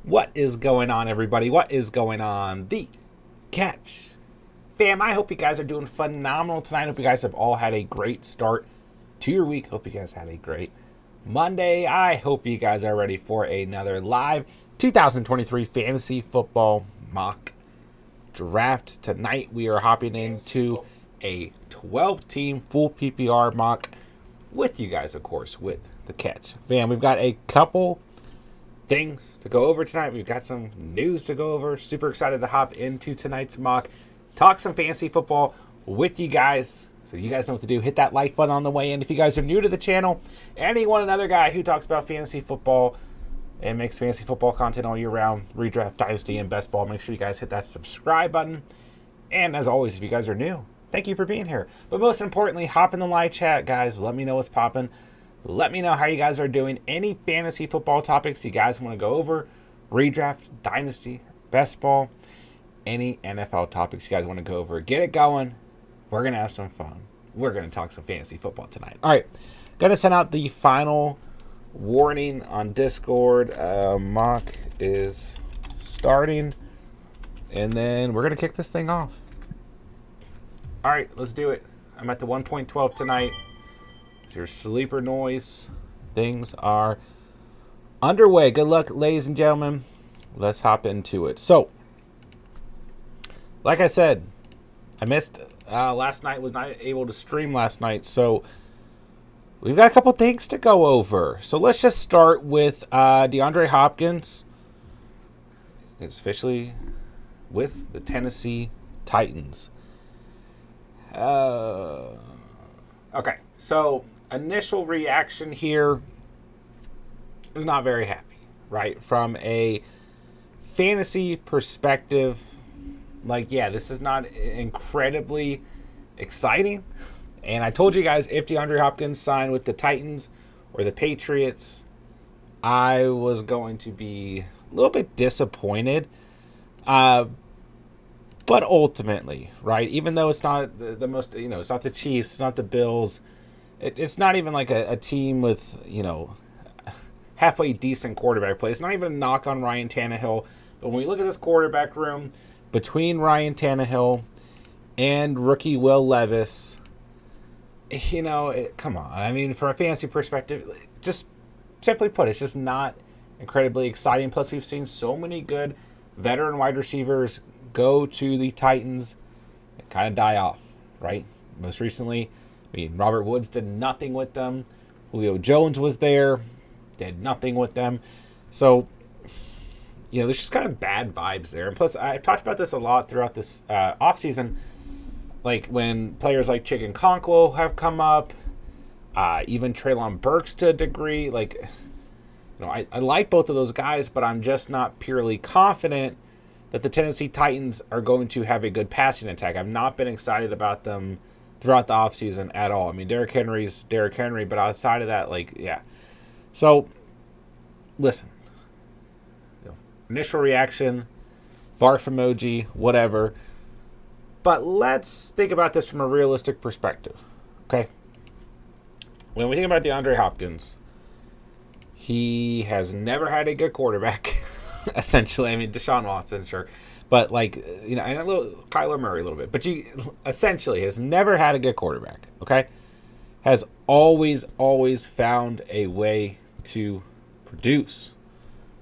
What is going on, everybody? What is going on? The Catch fam, I hope you guys are doing phenomenal tonight. I hope you guys have all had a great start to your week. Hope you guys had a great Monday. I hope you guys are ready for another live 2023 fantasy football mock draft. Tonight we are hopping into a 12-team full PPR mock with you guys, of course, with the Catch fam. We've got a couple things to go over tonight. We've got some news to go over. Super excited to hop into tonight's mock, talk some fantasy football with you guys. So you guys know what to do. Hit that like button on the way in. If you guys are new to the channel and you want another guy who talks about fantasy football and makes fantasy football content all year round, redraft, dynasty, and best ball, make sure you guys hit that subscribe button. And as always, if you guys are new, thank you for being here. But most importantly, hop in the live chat, guys. Let me know what's popping. Let me know how you guys are doing. Any fantasy football topics you guys want to go over, redraft, dynasty, best ball, any NFL topics you guys want to go over, get it going. We're going to have some fun. We're going to talk some fantasy football tonight. All right, going to send out the final warning on Discord. Mock is starting, and then we're going to kick this thing off. All right, let's do it. I'm at the 1.12 tonight. It's your sleeper noise. Things are underway. Good luck, ladies and gentlemen. Let's hop into it. So, like I said, I missed last night. Was not able to stream last night. So, we've got a couple things to go over. So, let's just start with DeAndre Hopkins. It's officially with the Tennessee Titans. Okay, so initial reaction here is not very happy, right? From a fantasy perspective, like, yeah, this is not incredibly exciting. And I told you guys, if DeAndre Hopkins signed with the Titans or the Patriots, I was going to be a little bit disappointed. But ultimately, right, even though it's not the most, it's not the Chiefs, it's not the Bills, it's not even like a team with, halfway decent quarterback play. It's not even a knock on Ryan Tannehill. But when we look at this quarterback room, between Ryan Tannehill and rookie Will Levis, come on. I mean, from a fantasy perspective, just simply put, it's just not incredibly exciting. Plus, we've seen so many good veteran wide receivers go to the Titans and kind of die off, right? Most recently, Robert Woods did nothing with them. Julio Jones was there, did nothing with them. So, there's just kind of bad vibes there. And plus, I've talked about this a lot throughout this offseason, like when players like Chicken Conquo have come up, even Treylon Burks to a degree. Like, I like both of those guys, but I'm just not purely confident that the Tennessee Titans are going to have a good passing attack. I've not been excited about them throughout the offseason at all. I mean, Derrick Henry's Derrick Henry, but outside of that, yeah. So, listen. Initial reaction, barf emoji, whatever. But let's think about this from a realistic perspective, okay? When we think about DeAndre Hopkins, he has never had a good quarterback, essentially. I mean, Deshaun Watson, sure. But, and a little Kyler Murray a little bit. But he essentially has never had a good quarterback, okay? Has always found a way to produce,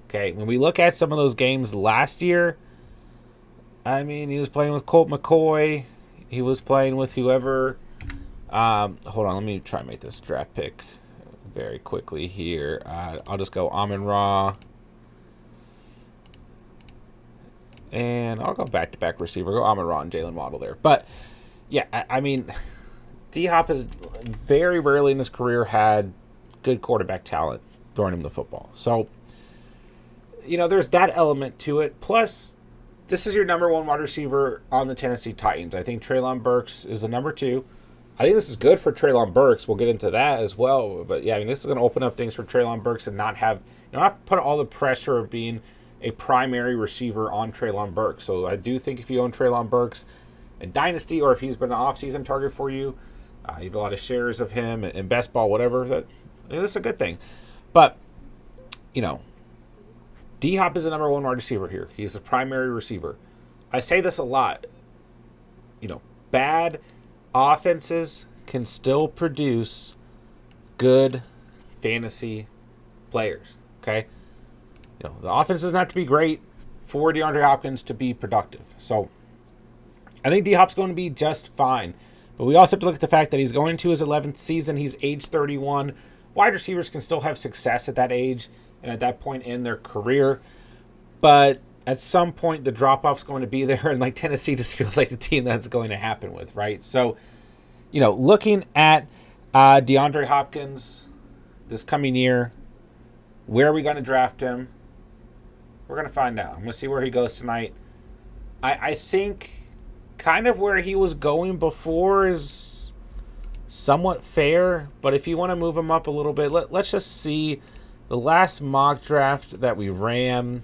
okay? When we look at some of those games last year, I mean, he was playing with Colt McCoy. He was playing with whoever. Hold on, let me try and make this draft pick very quickly here. I'll just go Amon-Ra. And I'll go back-to-back receiver. Go Amon-Ra and Jalen Waddle there. But, yeah, I mean, D-Hop has very rarely in his career had good quarterback talent throwing him the football. So, there's that element to it. Plus, this is your number one wide receiver on the Tennessee Titans. I think Treylon Burks is the number two. I think this is good for Treylon Burks. We'll get into that as well. But, yeah, I mean, this is going to open up things for Treylon Burks and not have, not put all the pressure of being a primary receiver on Treylon Burks. So I do think if you own Treylon Burks in Dynasty, or if he's been an offseason target for you, you have a lot of shares of him in best ball, whatever, this is a good thing. But, D-Hop is the number one wide receiver here. He's the primary receiver. I say this a lot. Bad offenses can still produce good fantasy players. Okay? The offense doesn't have to be great for DeAndre Hopkins to be productive. So I think D-Hop's going to be just fine. But we also have to look at the fact that he's going to his 11th season. He's age 31. Wide receivers can still have success at that age and at that point in their career. But at some point, the drop-off's going to be there. And Tennessee just feels like the team that's going to happen with, right? So, looking at DeAndre Hopkins this coming year, where are we going to draft him? We're going to find out. I'm going to see where he goes tonight. I think kind of where he was going before is somewhat fair, but if you want to move him up a little bit, let's just see the last mock draft that we ran.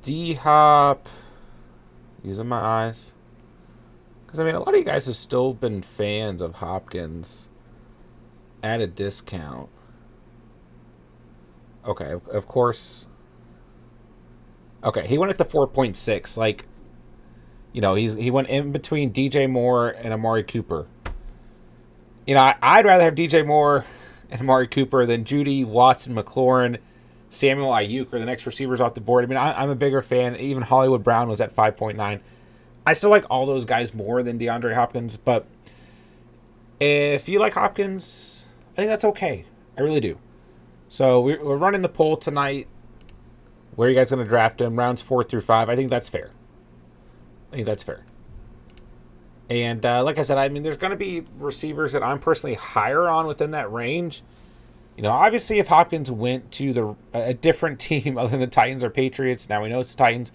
D-Hop, using my eyes, because a lot of you guys have still been fans of Hopkins at a discount. Okay, of course. Okay, he went at the 4.6. He went in between DJ Moore and Amari Cooper. I'd rather have DJ Moore and Amari Cooper than Judy, Watson, McLaurin, Samuel Ayuk, or the next receivers off the board. I'm a bigger fan. Even Hollywood Brown was at 5.9. I still like all those guys more than DeAndre Hopkins, but if you like Hopkins, I think that's okay. I really do. So we're running the poll tonight. Where are you guys going to draft him? Rounds 4 through 5. I think that's fair. And like I said, there's going to be receivers that I'm personally higher on within that range. Obviously, if Hopkins went to a different team other than the Titans or Patriots, now we know it's the Titans,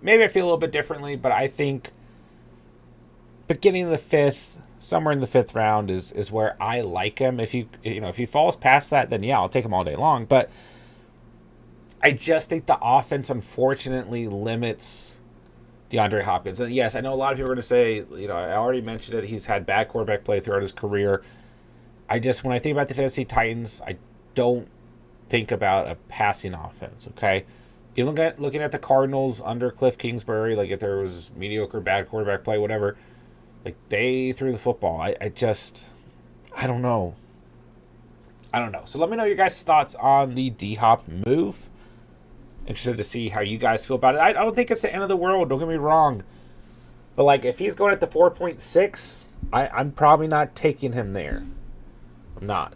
maybe I feel a little bit differently, but I think beginning of the fifth, somewhere in the fifth round is where I like him. If he falls past that, then yeah, I'll take him all day long. But I just think the offense, unfortunately, limits DeAndre Hopkins. And yes, I know a lot of people are going to say, I already mentioned it, he's had bad quarterback play throughout his career. When I think about the Tennessee Titans, I don't think about a passing offense, okay? Even looking at the Cardinals under Cliff Kingsbury, if there was mediocre, bad quarterback play, whatever, they threw the football. I don't know. So let me know your guys' thoughts on the D-Hop move. Interested to see how you guys feel about it. I don't think it's the end of the world, don't get me wrong. But, if he's going at the 4.6, I'm probably not taking him there. I'm not.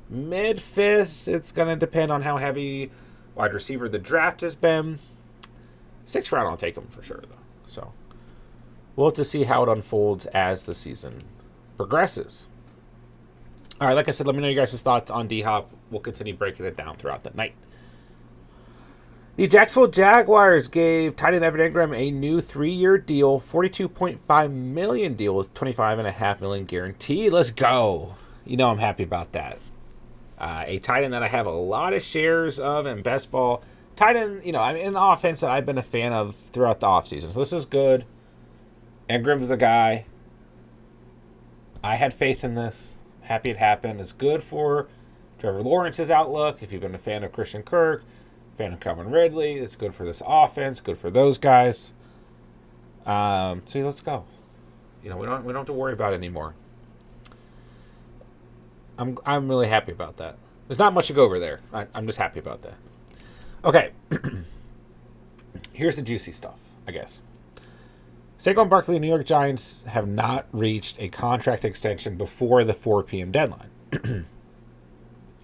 Mid-fifth, it's going to depend on how heavy wide receiver the draft has been. 6th round, I'll take him for sure, though. So, we'll have to see how it unfolds as the season progresses. All right, like I said, let me know your guys' thoughts on D-Hop. We'll continue breaking it down throughout the night. The Jacksonville Jaguars gave tight end Evan Engram a new 3-year deal, $42.5 million deal with $25.5 million guaranteed. Let's go. I'm happy about that. A tight end that I have a lot of shares of in best ball. Tight end, in the offense that I've been a fan of throughout the offseason. So this is good. Engram's the guy. I had faith in this. Happy it happened. It's good for Trevor Lawrence's outlook. If you've been a fan of Christian Kirk, fan of Calvin Ridley, it's good for this offense, good for those guys. So let's go. We don't have to worry about it anymore. I'm really happy about that. There's not much to go over there. I'm just happy about that. Okay. Here's the juicy stuff, I guess. Saquon Barkley and New York Giants have not reached a contract extension before the 4 p.m. deadline.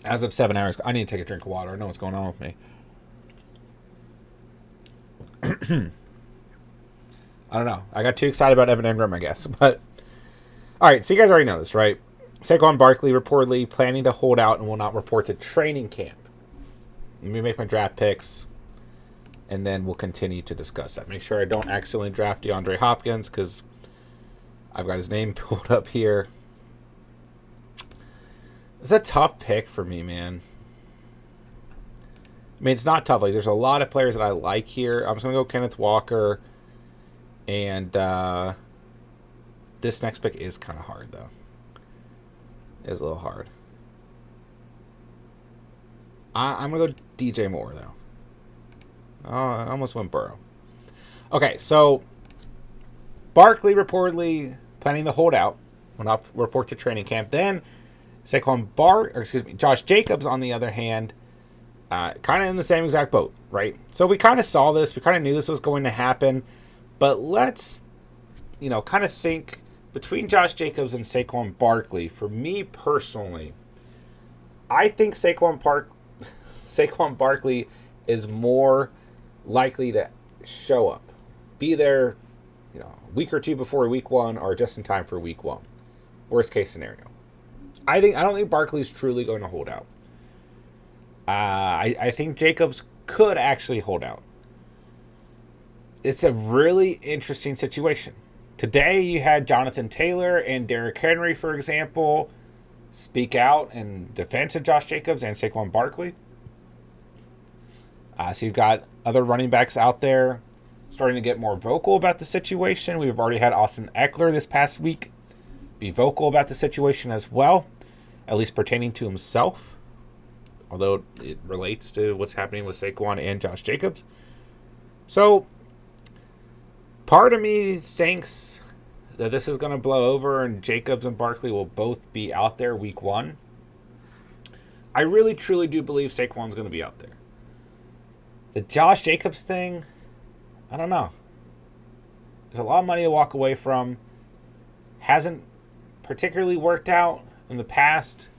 As of 7 hours, I need to take a drink of water. I know what's going on with me. I don't know. I got too excited about Evan Engram, I guess. But all right, so you guys already know this, right? Saquon Barkley reportedly planning to hold out and will not report to training camp. Let me make my draft picks, and then we'll continue to discuss that. Make sure I don't accidentally draft DeAndre Hopkins because I've got his name pulled up here. It's a tough pick for me, man. It's not tough. There's a lot of players that I like here. I'm just going to go Kenneth Walker. And this next pick is kind of hard, though. It's a little hard. I'm going to go DJ Moore, though. I almost went Burrow. Okay, so Barkley reportedly planning to hold out when up report to training camp. Then Josh Jacobs, on the other hand, kind of in the same exact boat, right? So we kind of saw this. We kind of knew this was going to happen. But let's, kind of think between Josh Jacobs and Saquon Barkley. For me personally, I think Saquon Barkley is more likely to show up, be there, a week or two before week one or just in time for week one. Worst case scenario. I don't think Barkley's truly going to hold out. I think Jacobs could actually hold out. It's a really interesting situation. Today you had Jonathan Taylor and Derrick Henry, for example, speak out in defense of Josh Jacobs and Saquon Barkley. So you've got other running backs out there starting to get more vocal about the situation. We've already had Austin Eckler this past week be vocal about the situation as well, at least pertaining to himself, although it relates to what's happening with Saquon and Josh Jacobs. So part of me thinks that this is going to blow over and Jacobs and Barkley will both be out there week one. I really, truly do believe Saquon's going to be out there. The Josh Jacobs thing, I don't know. There's a lot of money to walk away from. Hasn't particularly worked out in the past.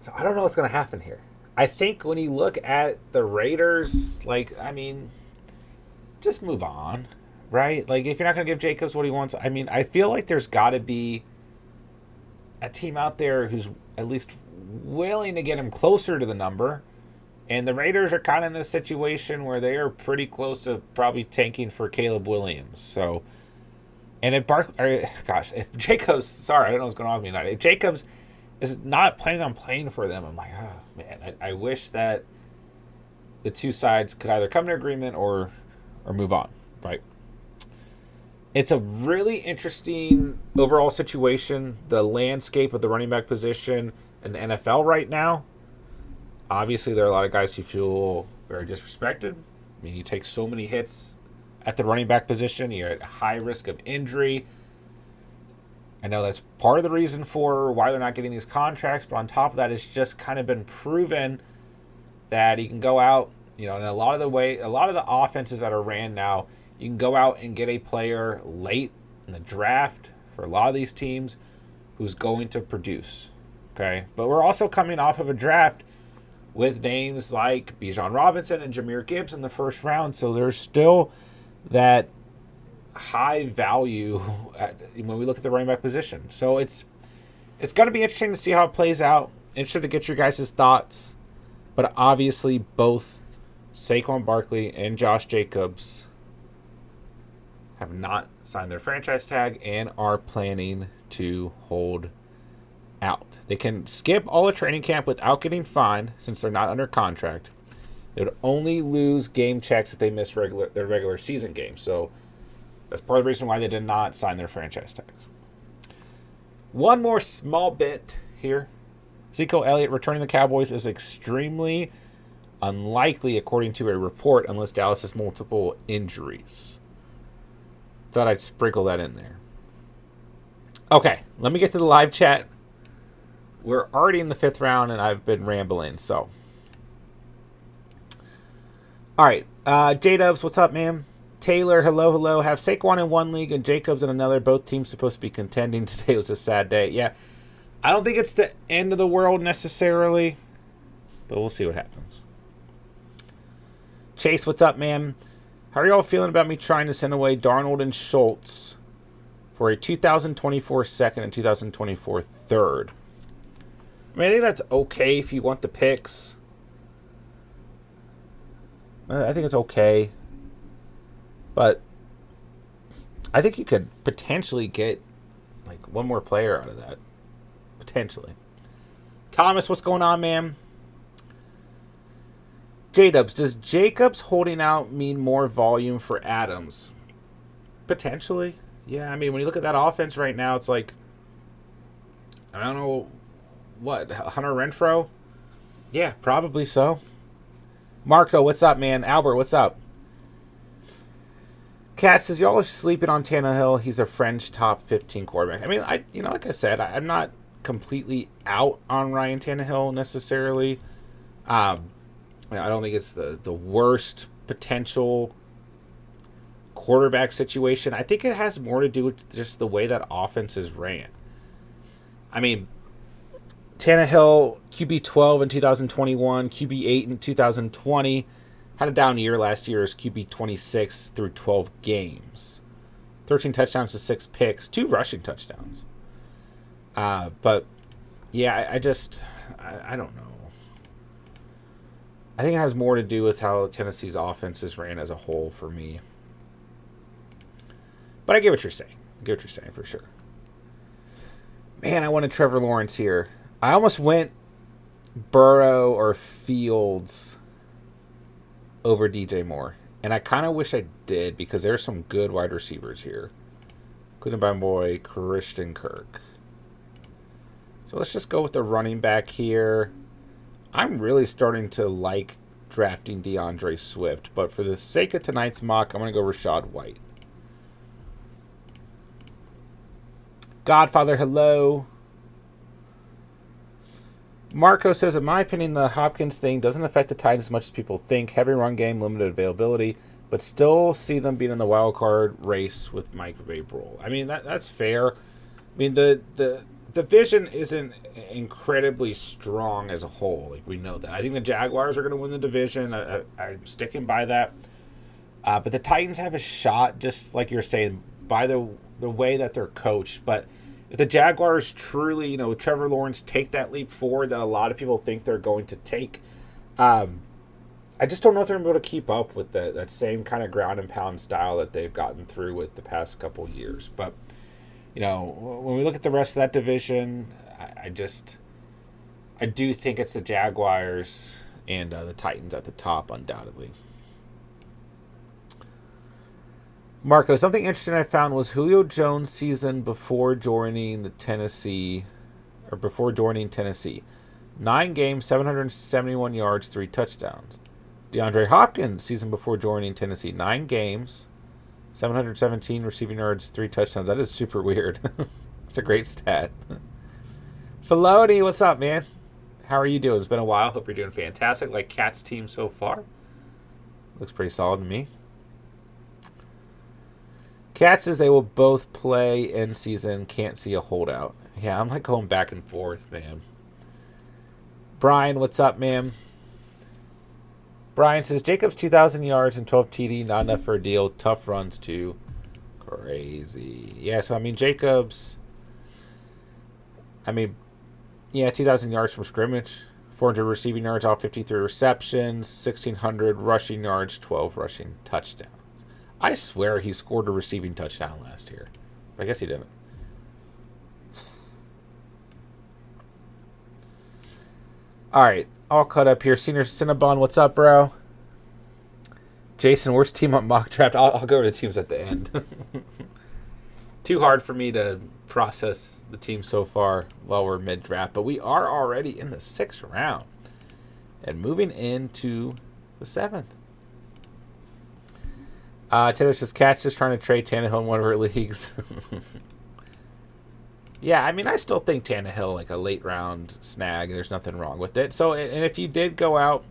So I don't know what's going to happen here. I think when you look at the Raiders, just move on, right? Like, if you're not going to give Jacobs what he wants, I feel like there's got to be a team out there who's at least willing to get him closer to the number. And the Raiders are kind of in this situation where they are pretty close to probably tanking for Caleb Williams. So, and if Jacobs, sorry, I don't know what's going on with me tonight. If Jacobs is not planning on playing for them, I'm like, oh man, I wish that the two sides could either come to agreement or move on, right? It's a really interesting overall situation, the landscape of the running back position in the NFL right now. Obviously, there are a lot of guys who feel very disrespected. You take so many hits at the running back position. You're at high risk of injury. I know that's part of the reason for why they're not getting these contracts, but on top of that, it's just kind of been proven that you can go out, and a lot of the offenses that are ran now, you can go out and get a player late in the draft for a lot of these teams who's going to produce. Okay, but we're also coming off of a draft with names like Bijan Robinson and Jahmyr Gibbs in the first round. So there's still that high value when we look at the running back position. So it's going to be interesting to see how it plays out. Interested to get your guys' thoughts. But obviously both Saquon Barkley and Josh Jacobs have not signed their franchise tag and are planning to hold out. They can skip all the training camp without getting fined since they're not under contract. They would only lose game checks if they miss their regular season games. So that's part of the reason why they did not sign their franchise tags. One more small bit here. Ezekiel Elliott returning to the Cowboys is extremely unlikely according to a report unless Dallas has multiple injuries. Thought I'd sprinkle that in there. Okay, let me get to the live chat. We're already in the 5th round, and I've been rambling, so. All right, J-Dubs, what's up, man? Taylor, hello. Have Saquon in one league and Jacobs in another. Both teams supposed to be contending. Today was a sad day. Yeah, I don't think it's the end of the world necessarily, but we'll see what happens. Chase, what's up, man? How are y'all feeling about me trying to send away Darnold and Schultz for a 2024 second and 2024 third? I think that's okay if you want the picks. I think it's okay. But I think you could potentially get one more player out of that. Potentially. Thomas, what's going on, man? J-Dubs, does Jacobs holding out mean more volume for Adams? Potentially. Yeah, when you look at that offense right now, it's I don't know. What, Hunter Renfrow? Yeah, probably so. Marco, what's up, man? Albert, what's up? Kat says, y'all are sleeping on Tannehill. He's a French top 15 quarterback. I mean, like I said, I'm not completely out on Ryan Tannehill necessarily. I don't think it's the worst potential quarterback situation. I think it has more to do with just the way that offense is ran. I mean, Tannehill, QB 12 in 2021, QB 8 in 2020. Had a down year last year as QB 26 through 12 games. 13 touchdowns to 6 picks, 2 rushing touchdowns. But, yeah, I don't know. I think it has more to do with how Tennessee's offense is ran as a whole for me. But I get what you're saying. I get what you're saying for sure. Man, I wanted Trevor Lawrence here. I almost went Burrow or Fields over DJ Moore. And I kind of wish I did because there's some good wide receivers here. Including my boy Christian Kirk. So let's just go with the running back here. I'm really starting to like drafting DeAndre Swift. But for the sake of tonight's mock, I'm going to go Rachaad White. Godfather, hello. Marco says, in my opinion, the Hopkins thing doesn't affect the Titans as much as people think. Heavy run game, limited availability, but still see them being in the wild card race with Mike Vrabel. I mean, that's fair. I mean, the division isn't incredibly strong as a whole. Like, we know that. I think the Jaguars are going to win the division. I'm sticking by that. But the Titans have a shot, just like you're saying, by the way that they're coached. But if the Jaguars truly, Trevor Lawrence take that leap forward that a lot of people think they're going to take, I just don't know if they're going to be able to keep up with that same kind of ground and pound style that they've gotten through with the past couple years. But, when we look at the rest of that division, I do think it's the Jaguars and the Titans at the top, undoubtedly. Marco, something interesting I found was Julio Jones' season before joining Tennessee. 9 games, 771 yards, 3 touchdowns. DeAndre Hopkins' season before joining Tennessee. 9 games, 717 receiving yards, 3 touchdowns. That is super weird. That's a great stat. Filoni, what's up, man? How are you doing? It's been a while. Hope you're doing fantastic. Like Cat's team so far. Looks pretty solid to me. Cat says they will both play in season. Can't see a holdout. Yeah, I'm like going back and forth, man. Brian, what's up, man? Brian says Jacobs 2,000 yards and 12 TD, not enough for a deal. Tough runs too. Crazy. Yeah, so Jacobs. 2,000 yards from scrimmage, 400 receiving yards off 53 receptions, 1,600 rushing yards, 12 rushing touchdowns. I swear he scored a receiving touchdown last year. But I guess he didn't. All right. All caught up here. Senior Cinnabon, what's up, bro? Jason, worst team on mock draft. I'll go over the teams at the end. Too hard for me to process the team so far while we're mid-draft. But we are already in the 6th round. And moving into the 7th. Taylor says, Cat's just trying to trade Tannehill in one of her leagues. Yeah, I still think Tannehill, like a late round snag, there's nothing wrong with it. So, and if you did go out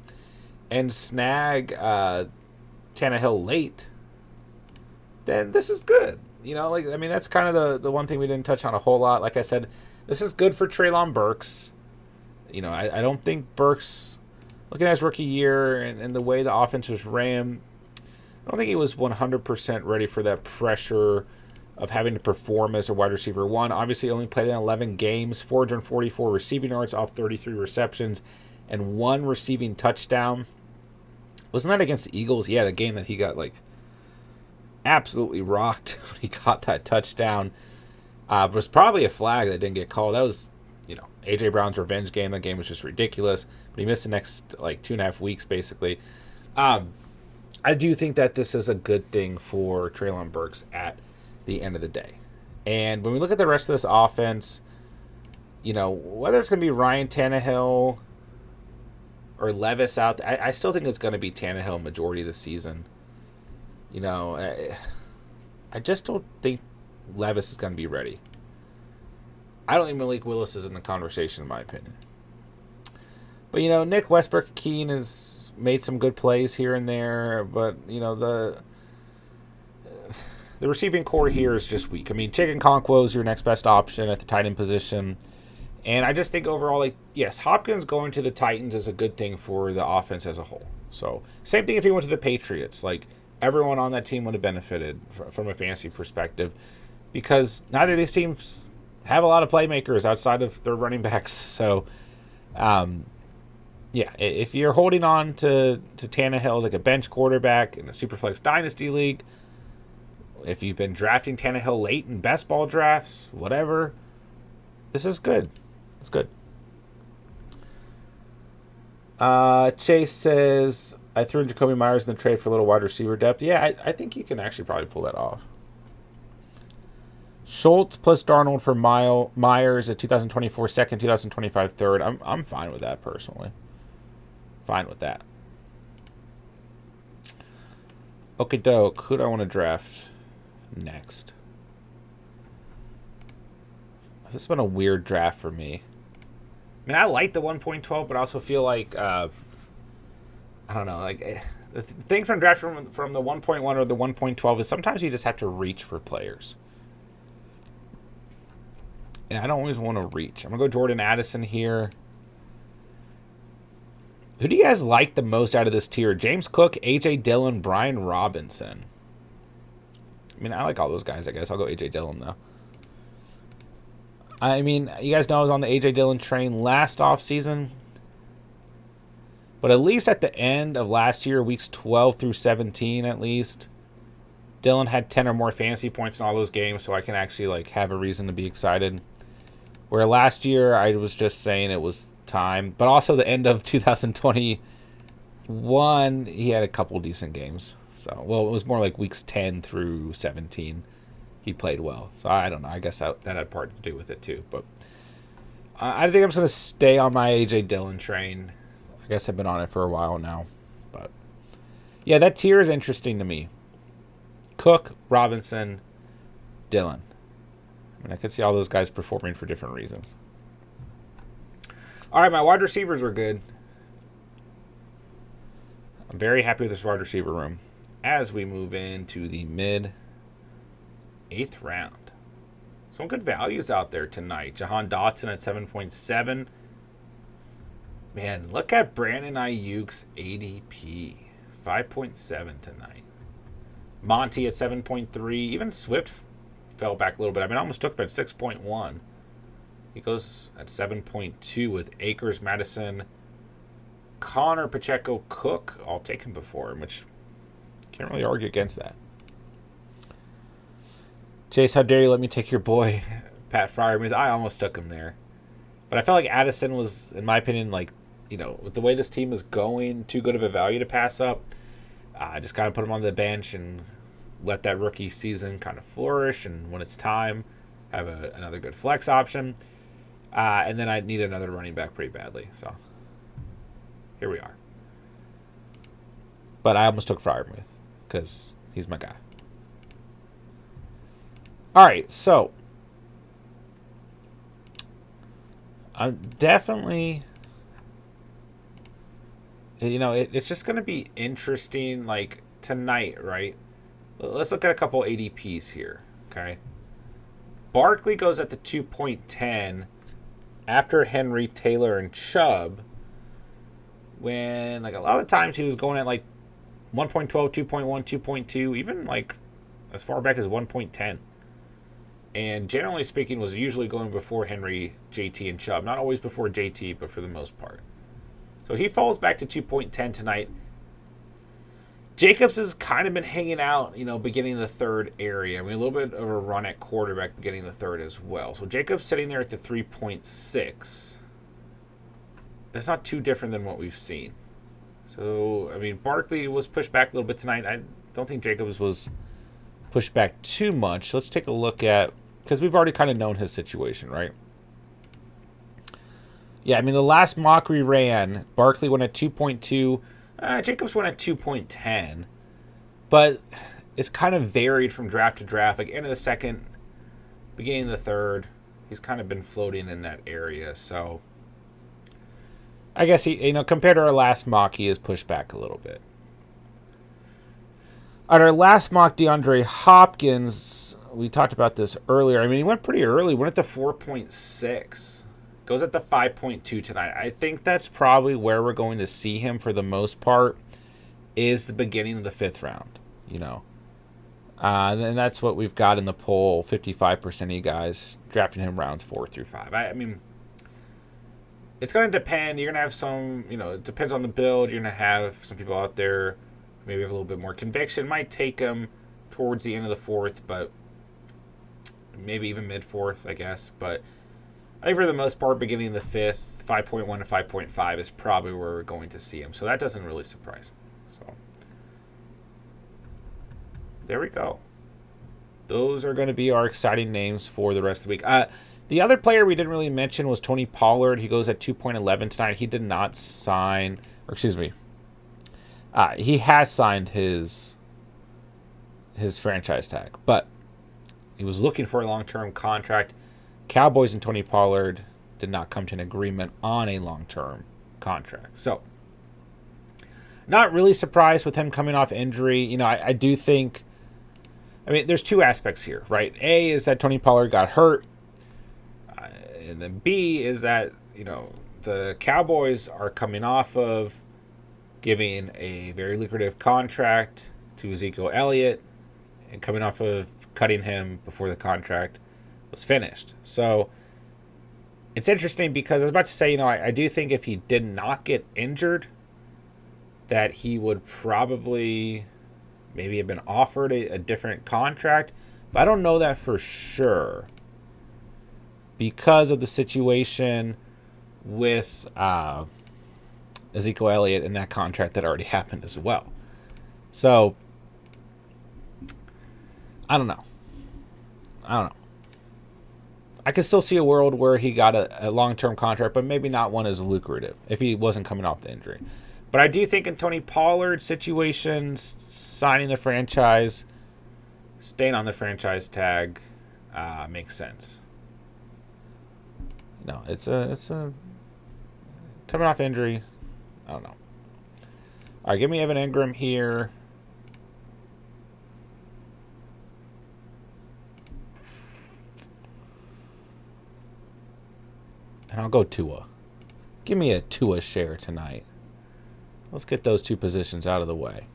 and snag Tannehill late, then this is good. That's kind of the one thing we didn't touch on a whole lot. Like I said, this is good for Treylon Burks. I don't think Burks, looking at his rookie year and the way the offense was ran, I don't think he was 100% ready for that pressure of having to perform as a wide receiver 1. Obviously, only played in 11 games, 444 receiving yards off 33 receptions, and 1 receiving touchdown. Wasn't that against the Eagles? Yeah, the game that he got, absolutely rocked when he got that touchdown. It was probably a flag that didn't get called. That was, A.J. Brown's revenge game. That game was just ridiculous. But he missed the next, 2.5 weeks, basically. I do think that this is a good thing for Treylon Burks at the end of the day. And when we look at the rest of this offense, whether it's going to be Ryan Tannehill or Levis out there. I still think it's going to be Tannehill majority of the season. You know, I just don't think Levis is going to be ready. I don't think Malik Willis is in the conversation, in my opinion. But, you know, Nick Westbrook-Keene has made some good plays here and there. But, you know, the receiving core here is just weak. I mean, Chicken Conquo is your next best option at the tight end position. And I just think overall, like, yes, Hopkins going to the Titans is a good thing for the offense as a whole. So, same thing if he went to the Patriots. Like, everyone on that team would have benefited from a fantasy perspective because neither of these teams have a lot of playmakers outside of their running backs. So, yeah, if you're holding on to Tannehill as like a bench quarterback in a Superflex Dynasty League, if you've been drafting Tannehill late in best ball drafts, whatever, this is good. It's good. Chase says, I threw in Jacoby Myers in the trade for a little wide receiver depth. Yeah, I think you can actually probably pull that off. Schultz plus Darnold for Myers at 2024 second, 2025 third. I'm fine with that personally. Fine with that. Okay, doke. Who do I want to draft next? This has been a weird draft for me. I mean, I like the 1.12, but I also feel like I don't know. Like the thing from draft from the 1.1 or the 1.12 is sometimes you just have to reach for players. And I don't always want to reach. I'm going to go Jordan Addison here. Who do you guys like the most out of this tier? James Cook, A.J. Dillon, Brian Robinson. I mean, I like all those guys, I guess. I'll go A.J. Dillon, though. I mean, you guys know I was on the A.J. Dillon train last offseason. But at least at the end of last year, weeks 12 through 17 at least, Dillon had 10 or more fantasy points in all those games, so I can actually like have a reason to be excited. Where last year, I was just saying it was time. But also the end of 2021, he had a couple decent games. So, well, it was more like weeks 10 through 17. He played well. So, I don't know. I guess that had part to do with it, too. But I think I'm just going to stay on my A.J. Dillon train. I guess I've been on it for a while now. But, yeah, that tier is interesting to me. Cook, Robinson, Dillon. I mean, I could see all those guys performing for different reasons. All right, my wide receivers were good. I'm very happy with this wide receiver room as we move into the mid-8th round. Some good values out there tonight. Jahan Dotson at 7.7. Man, look at Brandon Ayuk's ADP. 5.7 tonight. Monty at 7.3. Even Swift fell back a little bit. I mean, I almost took him at 6.1. He goes at 7.2 with Akers, Madison, Connor, Pacheco, Cook. I'll take him before him, which can't really argue against that. Chase, how dare you let me take your boy, Pat Freiermuth. I almost took him there. But I felt like Addison was, in my opinion, like, you know, with the way this team is going, too good of a value to pass up. I just kind of put him on the bench and let that rookie season kind of flourish, and when it's time, have another good flex option. And then I need another running back pretty badly. So here we are. But I almost took Freiermuth because he's my guy. All right, so I'm definitely, you know, it's just going to be interesting, like tonight, right? Let's look at a couple ADPs here, okay? Barkley goes at the 2.10 after Henry, Taylor, and Chubb, when like a lot of times he was going at like 1.12, 2.1, 2.2, even like as far back as 1.10. And generally speaking, was usually going before Henry, JT, and Chubb. Not always before JT, but for the most part. So he falls back to 2.10 tonight. Jacobs has kind of been hanging out, you know, beginning of the third area. I mean, a little bit of a run at quarterback beginning of the third as well. So Jacobs sitting there at the 3.6. That's not too different than what we've seen. So, I mean, Barkley was pushed back a little bit tonight. I don't think Jacobs was pushed back too much. Let's take a look at, because we've already kind of known his situation, right? Yeah, I mean, the last mock we ran, Barkley went at 2.2. Jacobs went at 2.10. But it's kind of varied from draft to draft. Like, end of the second, beginning of the third, he's kind of been floating in that area. So I guess compared to our last mock, he is pushed back a little bit. On our last mock, DeAndre Hopkins, we talked about this earlier. I mean, he went pretty early. Went at the 4.6. Goes at the 5.2 tonight. I think that's probably where we're going to see him for the most part, is the beginning of the 5th round, And that's what we've got in the poll. 55% of you guys drafting him rounds 4 through 5. I mean, it's going to depend. You're going to have some, it depends on the build. You're going to have some people out there maybe have a little bit more conviction. Might take him towards the end of the 4th, but maybe even mid-4th, I guess. But I think for the most part, beginning of the 5th, 5.1 to 5.5 is probably where we're going to see him. So that doesn't really surprise me. So there we go. Those are going to be our exciting names for the rest of the week. The other player we didn't really mention was Tony Pollard. He goes at 2.11 tonight. He did not sign, or excuse me, he has signed his franchise tag, but he was looking for a long-term contract. Cowboys and Tony Pollard did not come to an agreement on a long-term contract. So, not really surprised with him coming off injury. I do think, there's two aspects here, right? A is that Tony Pollard got hurt. And then B is that, the Cowboys are coming off of giving a very lucrative contract to Ezekiel Elliott and coming off of cutting him before the contract was finished. So it's interesting because I was about to say, I do think if he did not get injured, that he would probably maybe have been offered a different contract. But I don't know that for sure because of the situation with Ezekiel Elliott and that contract that already happened as well. So I don't know. I could still see a world where he got a long-term contract, but maybe not one as lucrative if he wasn't coming off the injury. But I do think in Tony Pollard's situation, signing the franchise, staying on the franchise tag, makes sense. It's a coming off injury. I don't know. All right, give me Evan Ingram here. And I'll go Tua. Give me a Tua share tonight. Let's get those two positions out of the way.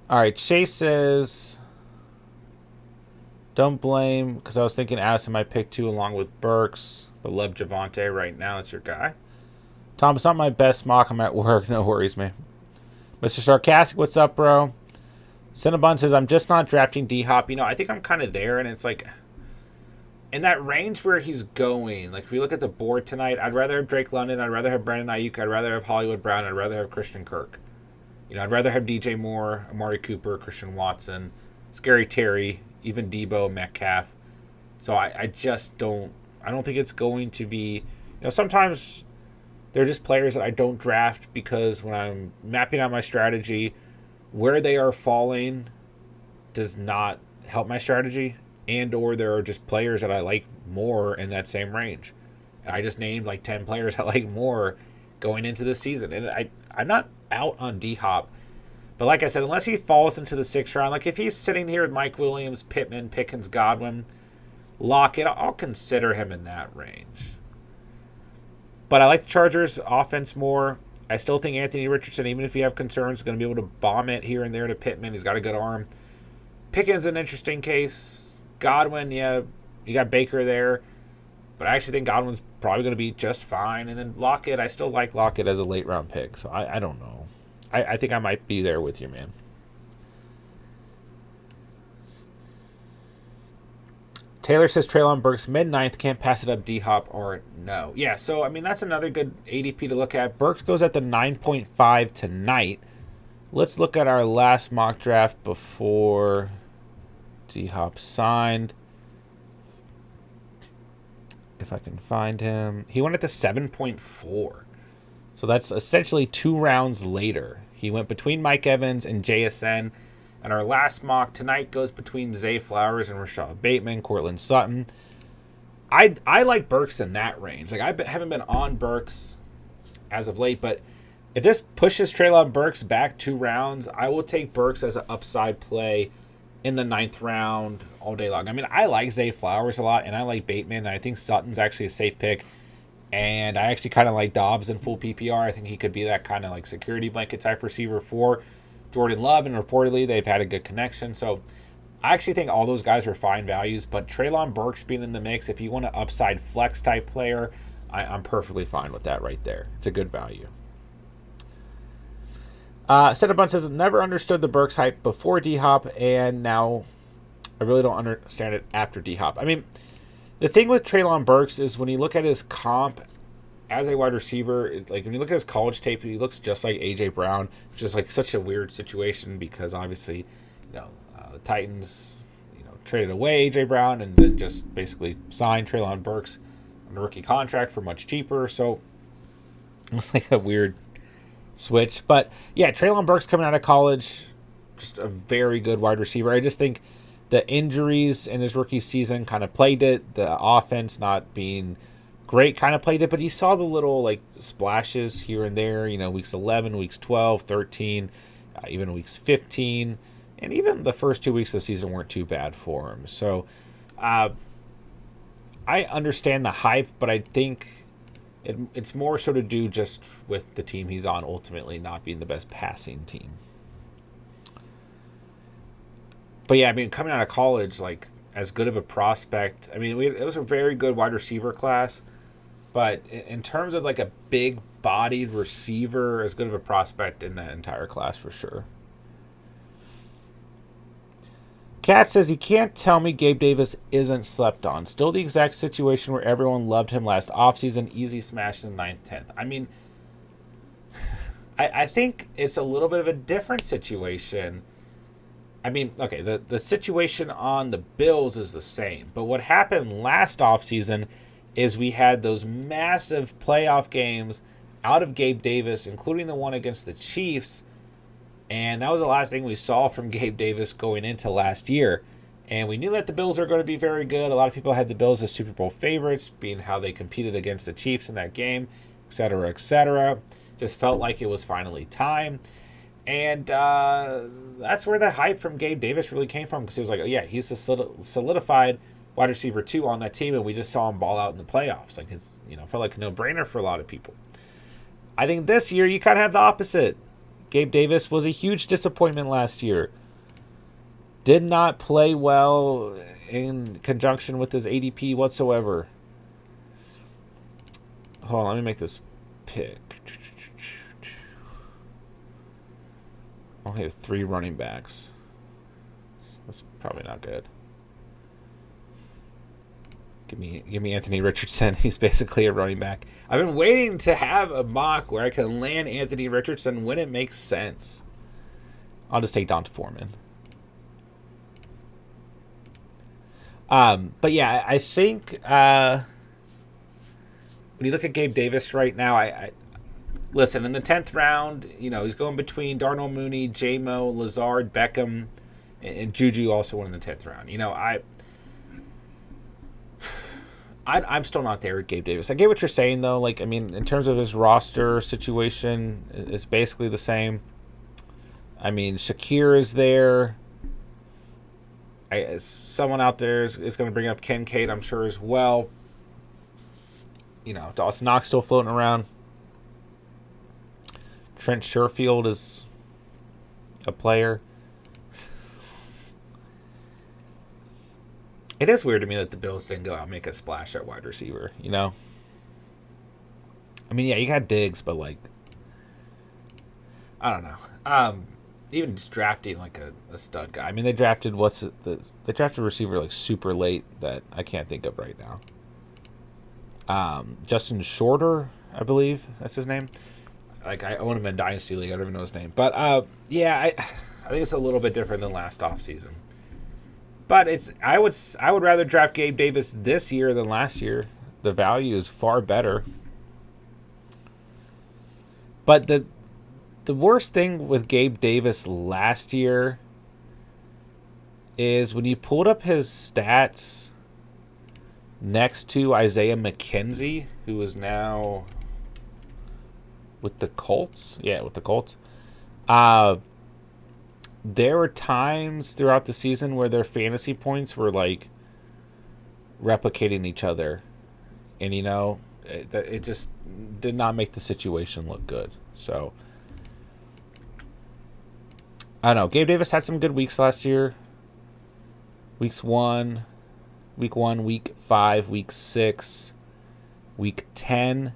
All right, Chase says, don't blame, because I was thinking Addison might pick 2 along with Burks, but love Javonte right now. That's your guy. Tom, it's not my best mock. I'm at work. No worries, man. Mr. Sarcastic, what's up, bro? Cinnabon says, I'm just not drafting D-Hop. I think I'm kind of there, and it's like, in that range where he's going, like if we look at the board tonight, I'd rather have Drake London, I'd rather have Brandon Ayuk, I'd rather have Hollywood Brown, I'd rather have Christian Kirk. I'd rather have DJ Moore, Amari Cooper, Christian Watson, Scary Terry, even Debo, Metcalf. So I just don't think it's going to be, sometimes they're just players that I don't draft because when I'm mapping out my strategy, where they are falling does not help my strategy. And or there are just players that I like more in that same range. And I just named like 10 players I like more going into this season. And I'm not out on D-Hop. But like I said, unless he falls into the 6th round, like if he's sitting here with Mike Williams, Pittman, Pickens, Godwin, Lockett, I'll consider him in that range. But I like the Chargers' offense more. I still think Anthony Richardson, even if you have concerns, is going to be able to bomb it here and there to Pittman. He's got a good arm. Pickens an interesting case. Godwin, yeah, you got Baker there. But I actually think Godwin's probably going to be just fine. And then Lockett, I still like Lockett as a late-round pick. So I don't know. I think I might be there with you, man. Taylor says Treylon Burks mid-9th, can't pass it up D-Hop or no. Yeah, so, that's another good ADP to look at. Burks goes at the 9.5 tonight. Let's look at our last mock draft before D-Hop signed. if I can find him. He went at the 7.4. So that's essentially 2 rounds later. He went between Mike Evans and JSN. And our last mock tonight goes between Zay Flowers and Rashad Bateman, Cortland Sutton. I like Burks in that range. Like, I haven't been on Burks as of late, but if this pushes Treylon Burks back 2 rounds, I will take Burks as an upside play in the 9th round all day long. I mean, I like Zay Flowers a lot, and I like Bateman, and I think Sutton's actually a safe pick. And I actually kind of like Dobbs in full PPR. I think he could be that kind of like security blanket type receiver for Jordan Love, and reportedly they've had a good connection. So I actually think all those guys are fine values, but Treylon Burks being in the mix, if you want an upside flex type player, I'm perfectly fine with that right there. It's a good value. Cinnabon says, never understood the Burks hype before D-Hop, and now I really don't understand it after D-Hop. I mean, the thing with Treylon Burks is when you look at his comp as a wide receiver, like when you look at his college tape, he looks just like A.J. Brown, which is like such a weird situation because obviously, the Titans, traded away A.J. Brown and then just basically signed Treylon Burks on a rookie contract for much cheaper. So it was like a weird switch. But yeah, Treylon Burks coming out of college, just a very good wide receiver. I just think the injuries in his rookie season kind of plagued it. The offense not being great kind of played it, but he saw the little like splashes here and there, weeks 11, weeks 12, 13, even weeks 15, and even the first 2 weeks of the season weren't too bad for him. So I understand the hype, but I think it's more so to do just with the team he's on ultimately not being the best passing team. But yeah, I mean, coming out of college, like, as good of a prospect. I mean, it was a very good wide receiver class. But in terms of, like, a big-bodied receiver, as good of a prospect in that entire class for sure. Kat says, you can't tell me Gabe Davis isn't slept on. Still the exact situation where everyone loved him last offseason. Easy smash in the 9th, 10th. I mean, I think it's a little bit of a different situation. I mean, okay, the situation on the Bills is the same. But what happened last offseason is we had those massive playoff games out of Gabe Davis, including the one against the Chiefs. And that was the last thing we saw from Gabe Davis going into last year. And we knew that the Bills are going to be very good. A lot of people had the Bills as Super Bowl favorites, being how they competed against the Chiefs in that game, et cetera, et cetera. Just felt like it was finally time. And that's where the hype from Gabe Davis really came from, because he was like, oh, yeah, he's a solidified wide receiver 2 on that team, and we just saw him ball out in the playoffs. Like, it's, felt like a no-brainer for a lot of people. I think this year you kind of have the opposite. Gabe Davis was a huge disappointment last year. Did not play well in conjunction with his ADP whatsoever. Hold on, let me make this pick. Only have 3 running backs. That's probably not good. Give me Anthony Richardson. He's basically a running back. I've been waiting to have a mock where I can land Anthony Richardson when it makes sense. I'll just take Donta Foreman. But yeah, I think when you look at Gabe Davis right now, I listen, in the 10th round, he's going between Darnell Mooney, J-Mo, Lazard, Beckham, and Juju also won in the 10th round. I'm still not there with Gabe Davis. I get what you're saying, though. Like, I mean, in terms of his roster situation, it's basically the same. I mean, Shakir is there. Someone out there is going to bring up Kincaid, I'm sure, as well. Dawson Knox still floating around. Trent Sherfield is a player. It is weird to me that the Bills didn't go out and make a splash at wide receiver, I mean, yeah, you got Diggs, but, like, I don't know. Even just drafting, like, a stud guy. I mean, they drafted they drafted a receiver, like, super late that I can't think of right now. Justin Shorter, I believe that's his name. Like, I own him in Dynasty League. I don't even know his name. But, yeah, I think it's a little bit different than last offseason. But I would rather draft Gabe Davis this year than last year. the value is far better. But the worst thing with Gabe Davis last year is when you pulled up his stats next to Isaiah McKenzie, who is now with the Colts. Yeah, with the Colts. There were times throughout the season where their fantasy points were like replicating each other. And, you know, it just did not make the situation look good. So, I don't know. Gabe Davis had some good weeks last year. Week 1, week 5, week 6, week 10.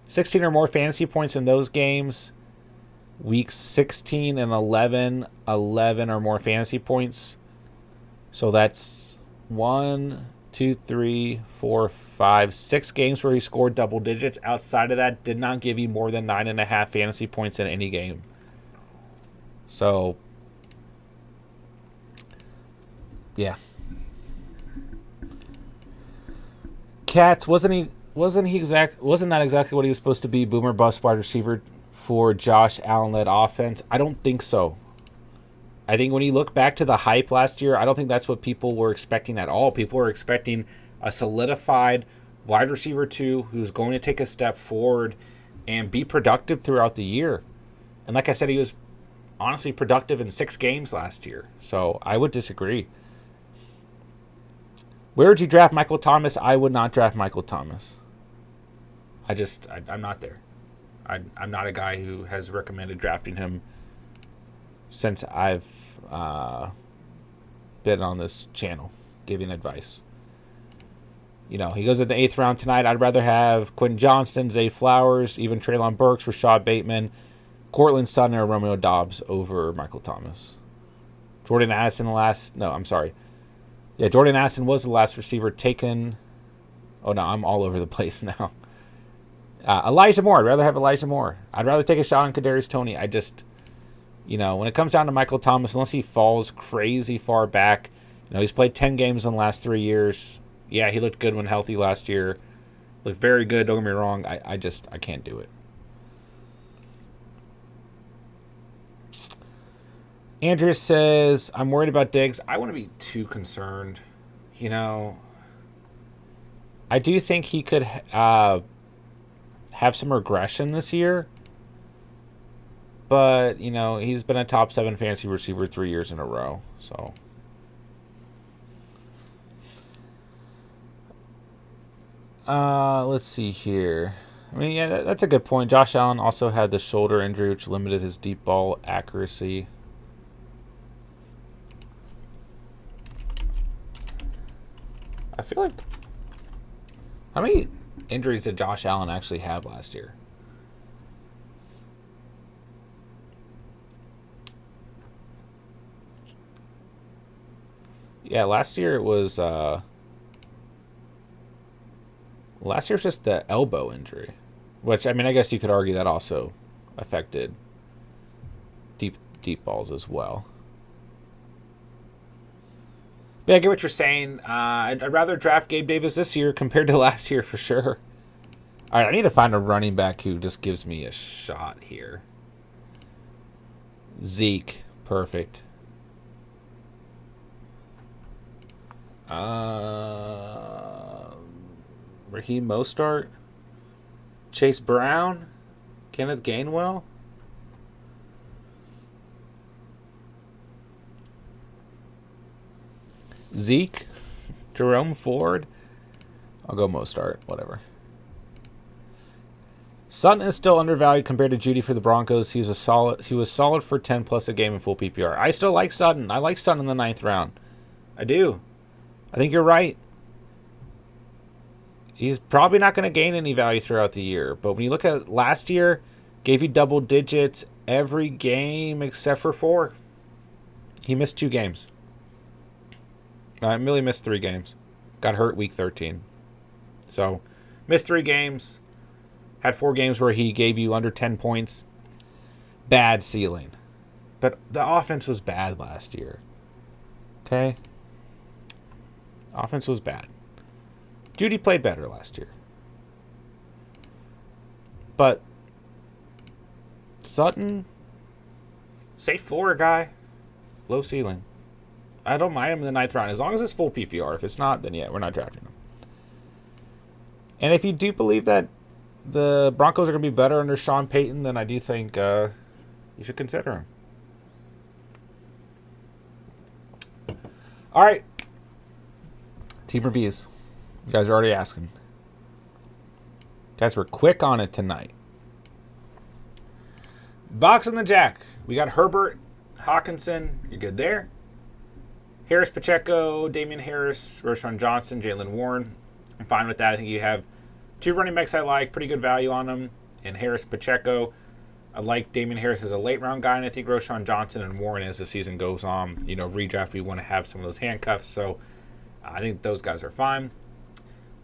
16 or more fantasy points in those games. Week 16 and 11 or more fantasy points. So that's 1, 2, 3, 4, 5, 6 games where he scored double digits. Outside of that, did not give you more than 9.5 fantasy points in any game. So, yeah. Katz, wasn't that exactly what he was supposed to be? Boomer bust wide receiver for Josh Allen-led offense? I don't think so. I think when you look back to the hype last year, I don't think that's what people were expecting at all. People were expecting a solidified wide receiver 2 who's going to take a step forward and be productive throughout the year. And like I said, he was honestly productive in 6 games last year. So I would disagree. Where would you draft Michael Thomas? I would not draft Michael Thomas. I'm not there. I'm not a guy who has recommended drafting him since I've been on this channel giving advice. You know, he goes in the 8th round tonight. I'd rather have Quentin Johnston, Zay Flowers, even Treylon Burks, Rashad Bateman, Cortland Sutton, or Romeo Doubs over Michael Thomas. Jordan Addison Jordan Addison was the last receiver taken. Oh, no, I'm all over the place now. Elijah Moore. I'd rather have Elijah Moore. I'd rather take a shot on Kadarius Toney. When it comes down to Michael Thomas, unless he falls crazy far back, he's played 10 games in the last 3 years. Yeah, he looked good when healthy last year. Looked very good, don't get me wrong. I can't do it. Andrew says, I'm worried about Diggs. I wouldn't be too concerned. I do think he could have some regression this year. But, he's been a top 7 fantasy receiver 3 years in a row. So, let's see here. That's a good point. Josh Allen also had the shoulder injury, which limited his deep ball accuracy. I feel like, how many injuries did Josh Allen actually have last year? Yeah, last year was just the elbow injury, which, I guess you could argue that also affected deep balls as well. Yeah, I get what you're saying. I'd rather draft Gabe Davis this year compared to last year for sure. All right, I need to find a running back who just gives me a shot here. Zeke, perfect. Raheem Mostert, Chase Brown, Kenneth Gainwell. Zeke, Jerome Ford. I'll go Mostert, whatever. Sutton is still undervalued compared to Judy for the Broncos. He was solid for 10 plus a game in full PPR. I still like Sutton. I like Sutton in the 9th round. I do. I think you're right. He's probably not going to gain any value throughout the year. But when you look at last year, gave you double digits every game except for 4. He missed 2 games. Millie missed 3 games. Got hurt week 13. So, missed 3 games. Had 4 games where he gave you under 10 points. Bad ceiling. But the offense was bad last year. Okay? Offense was bad. Judy played better last year. But Sutton, safe floor guy, low ceiling. I don't mind him in the 9th round as long as it's full PPR. If it's not, then yeah, we're not drafting him. And if you do believe that the Broncos are going to be better under Sean Payton, then I do think you should consider him. All right. Team reviews. You guys are already asking. Guys, we're quick on it tonight. Box and the Jack. We got Herbert, Hawkinson. You're good there. Harris, Pacheco, Damian Harris, Roschon Johnson, Jalen Warren. I'm fine with that. I think you have 2 running backs I like. Pretty good value on them. And Harris, Pacheco. I like Damian Harris as a late round guy. And I think Roschon Johnson and Warren as the season goes on. Redraft, we want to have some of those handcuffs. So I think those guys are fine.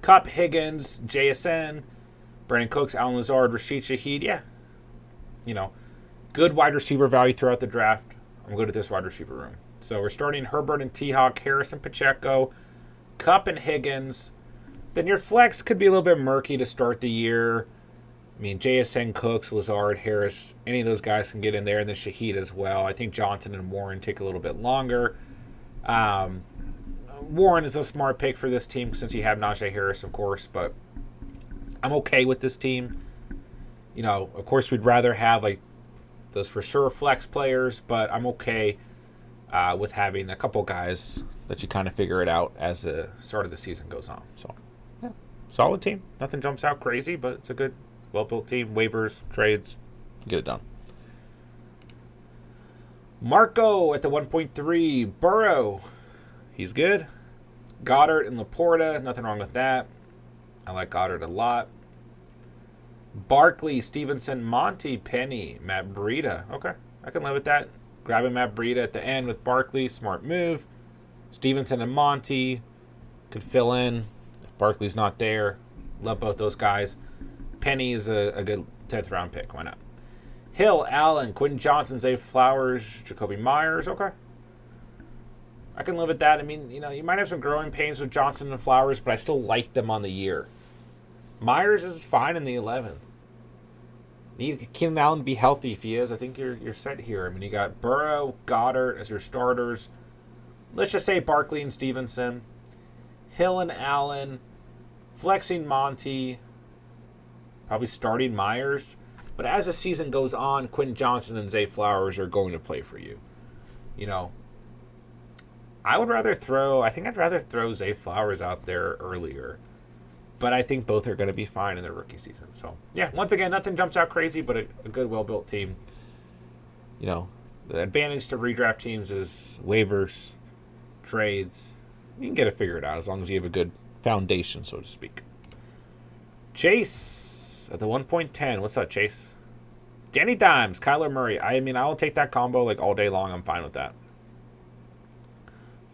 Kupp, Higgins, JSN, Brandon Cooks, Alan Lazard, Rashid Shaheed. Yeah. Good wide receiver value throughout the draft. I'm good at this wide receiver room. So we're starting Herbert and T-Hawk, Harris and Pacheco, Kupp and Higgins. Then your flex could be a little bit murky to start the year. I mean, JSN, Cooks, Lazard, Harris, any of those guys can get in there, and then Shaheed as well. I think Johnson and Warren take a little bit longer. Warren is a smart pick for this team since you have Najee Harris, of course, but I'm okay with this team. Of course, we'd rather have those for sure flex players, but I'm okay with having a couple guys that you kind of figure it out as the start of the season goes on. So, yeah, solid team. Nothing jumps out crazy, but it's a good, well-built team. Waivers, trades, get it done. Marco at the 1.3. Burrow, he's good. Goddard and Laporta, nothing wrong with that. I like Goddard a lot. Barkley, Stevenson, Monty, Penny, Matt Breida. Okay, I can live with that. Grabbing Matt Breida at the end with Barkley, smart move. Stevenson and Monty could fill in if Barkley's not there. Love both those guys. Penny is a good 10th round pick. Why not? Hill, Allen, Quentin Johnson, Zay Flowers, Jacoby Myers. Okay. I can live with that. I mean, you might have some growing pains with Johnson and Flowers, but I still like them on the year. Myers is fine in the 11th. Need Keenan Allen to be healthy if he is. I think you're set here. I mean, you got Burrow, Goddard as your starters. Let's just say Barkley and Stevenson. Hill and Allen. Flexing Monty. Probably starting Myers. But as the season goes on, Quentin Johnson and Zay Flowers are going to play for you. I'd rather throw Zay Flowers out there earlier. But I think both are going to be fine in their rookie season. So, yeah, once again, nothing jumps out crazy, but a good, well-built team. The advantage to redraft teams is waivers, trades. You can get it figured out as long as you have a good foundation, so to speak. Chase at the 1.10. What's up, Chase? Danny Dimes, Kyler Murray. I mean, I'll take that combo all day long. I'm fine with that.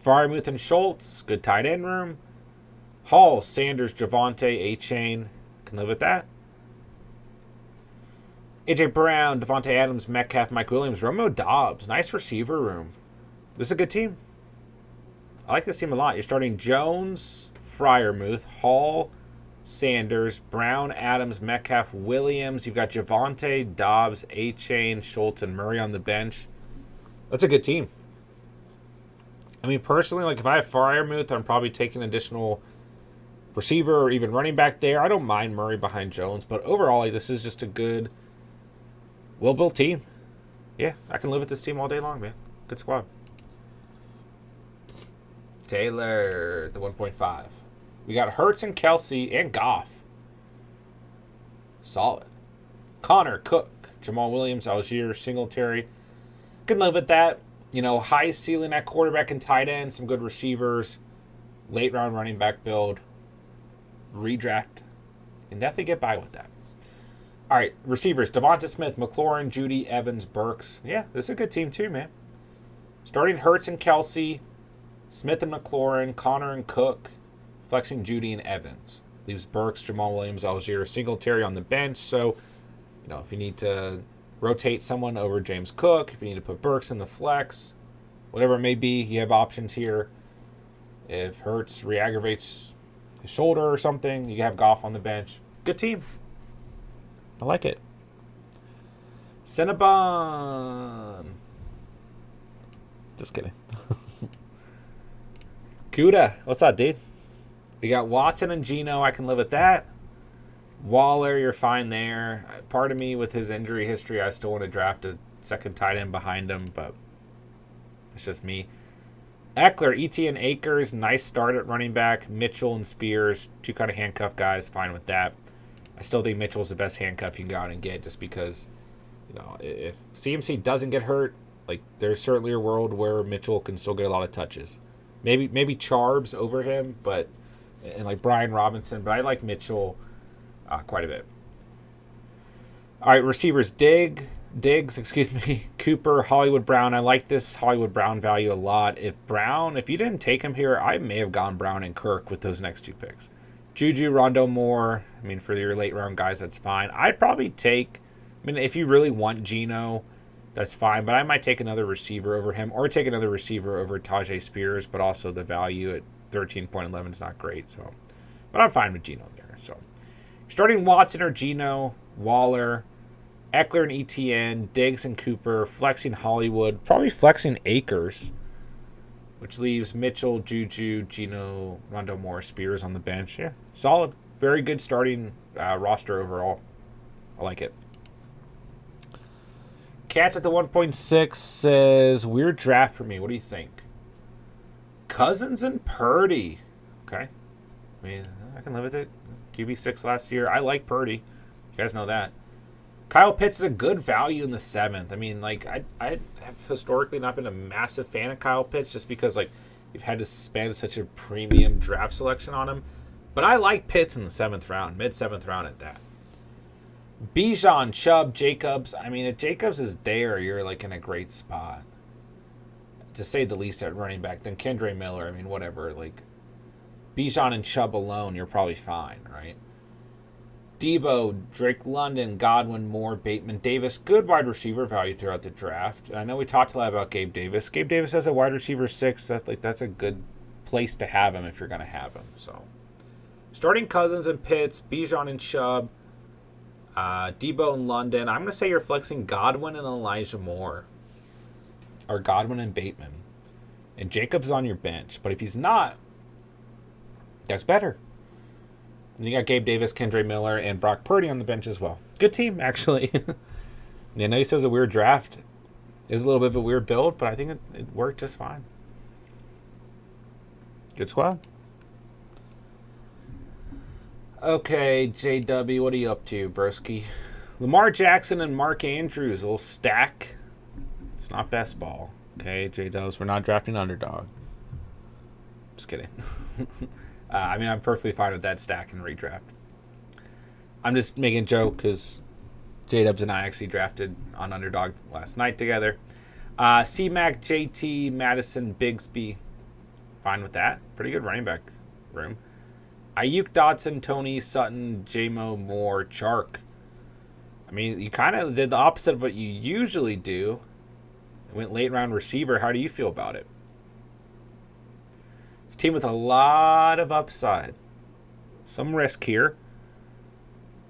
Freiermuth and Schultz, good tight end room. Hall, Sanders, Javonte, A-Chain. Can live with that. A.J. Brown, Devontae Adams, Metcalf, Mike Williams, Romeo Doubs. Nice receiver room. This is a good team. I like this team a lot. You're starting Jones, Freiermuth, Hall, Sanders, Brown, Adams, Metcalf, Williams. You've got Javonte, Dobbs, A-Chain, Schultz, and Murray on the bench. That's a good team. I mean, personally, if I have Freiermuth, I'm probably taking additional receiver or even running back there. I don't mind Murray behind Jones, but overall, this is just a good, well-built team. Yeah, I can live with this team all day long, man. Good squad. Taylor, the 1.5. We got Hurts and Kelsey and Goff. Solid. Connor, Cook, Jamal Williams, Algier, Singletary. Can live with that. High ceiling at quarterback and tight end, some good receivers, late round running back build, redraft. Can definitely get by with that. All right, receivers, Devonta Smith, McLaurin, Judy, Evans, Burks. Yeah, this is a good team too, man. Starting Hurts and Kelsey, Smith and McLaurin, Connor and Cook, flexing Judy and Evans. Leaves Burks, Jamal Williams, Algier, Singletary on the bench. So, if you need to rotate someone over James Cook, if you need to put Burks in the flex, whatever it may be, you have options here. If Hurts re-aggravates his shoulder or something. You have Goff on the bench. Good team. I like it. Cinnabon. Just kidding. Kuda. What's up, dude? We got Watson and Geno. I can live with that. Waller, you're fine there. Part of me, with his injury history, I still want to draft a second tight end behind him, but it's just me. Eckler, Etienne, Akers, nice start at running back. Mitchell and Spears, two kind of handcuff guys, fine with that. I still think Mitchell's the best handcuff you can go out and get, just because, you know, if CMC doesn't get hurt, like, there's certainly a world where Mitchell can still get a lot of touches. Maybe Charbs over him, but and like Brian Robinson, but I like Mitchell quite a bit. All right, receivers, Diggs, Cooper, Hollywood Brown. I like this Hollywood Brown value a lot. If you didn't take him here, I may have gone Brown and Kirk with those next two picks. Juju, Rondo, Moore. I mean, for your late round guys, that's fine. I'd probably take, I mean, if you really want Geno, that's fine, but I might take another receiver over him, or take another receiver over Tajay Spears, but also the value at 13.11 is not great. So, but I'm fine with Geno there. So, starting Watson or Geno, Waller, Eckler and Etienne, Diggs and Cooper, flexing Hollywood, probably flexing Akers, which leaves Mitchell, Juju, Geno, Rondo, Moore, Spears on the bench. Yeah, solid. Very good starting roster overall. I like it. Cats at the 1.6 says, weird draft for me. What do you think? Cousins and Purdy. Okay. I mean, I can live with it. QB6 last year. I like Purdy. You guys know that. Kyle Pitts is a good value in the 7th. I mean, like, I have historically not been a massive fan of Kyle Pitts, just because, like, you've had to spend such a premium draft selection on him. But I like Pitts in the 7th round, mid-7th round at that. Bijan, Chubb, Jacobs. I mean, if Jacobs is there, you're, like, in a great spot, to say the least, at running back. Then Kendre Miller, I mean, whatever. Like, Bijan and Chubb alone, you're probably fine, right? Debo, Drake London, Godwin, Moore, Bateman, Davis. Good wide receiver value throughout the draft. And I know we talked a lot about Gabe Davis. Gabe Davis has a wide receiver 6. That's a good place to have him if you're going to have him. So, starting Cousins and Pitts, Bijan and Chubb, Debo and London. I'm going to say you're flexing Godwin and Elijah Moore, or Godwin and Bateman. And Jacobs on your bench. But if he's not, that's better. And you got Gabe Davis, Kendre Miller, and Brock Purdy on the bench as well. Good team, actually. I know he says a weird draft. It is a little bit of a weird build, but I think it worked just fine. Good squad. Okay, JW, what are you up to, broski? Lamar Jackson and Mark Andrews, a little stack. It's not best ball. Okay, J-Dubs, we're not drafting Underdog. Just kidding. I mean, I'm perfectly fine with that stack and redraft. I'm just making a joke because J-Dubs and I actually drafted on Underdog last night together. C-Mac, JT, Madison, Bigsby. Fine with that. Pretty good running back room. Ayuk, Dotson, Tony, Sutton, J-Mo, Moore, Chark. I mean, you kind of did the opposite of what you usually do. Went late round receiver. How do you feel about it? It's a team with a lot of upside. Some risk here,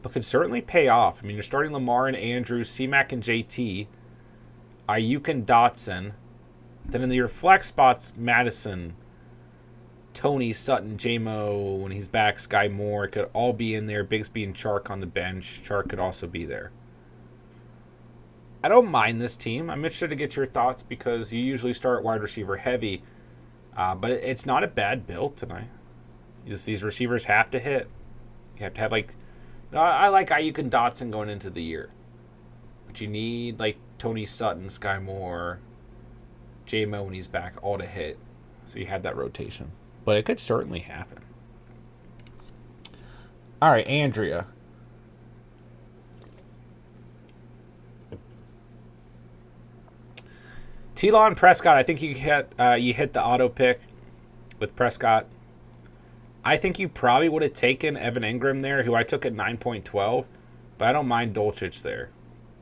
but could certainly pay off. I mean, you're starting Lamar and Andrews, C-Mac and JT, Ayuk and Dotson. Then in your flex spots, Madison, Tony, Sutton, J-Mo, when he's back, Sky Moore could all be in there. Bigsby and Chark on the bench. Chark could also be there. I don't mind this team. I'm interested to get your thoughts because you usually start wide receiver heavy. But it's not a bad build tonight. Just these receivers have to hit. You have to have, like... I like Ayuk and Dotson going into the year. But you need, like, Tony Sutton, Sky Moore, J-Mo when he's back, all to hit. So you have that rotation. But it could certainly happen. All right, Andrea. T-Law and Prescott, I think you hit the auto pick with Prescott. I think you probably would have taken Evan Ingram there, who I took at 9.12, but I don't mind Dulcich there.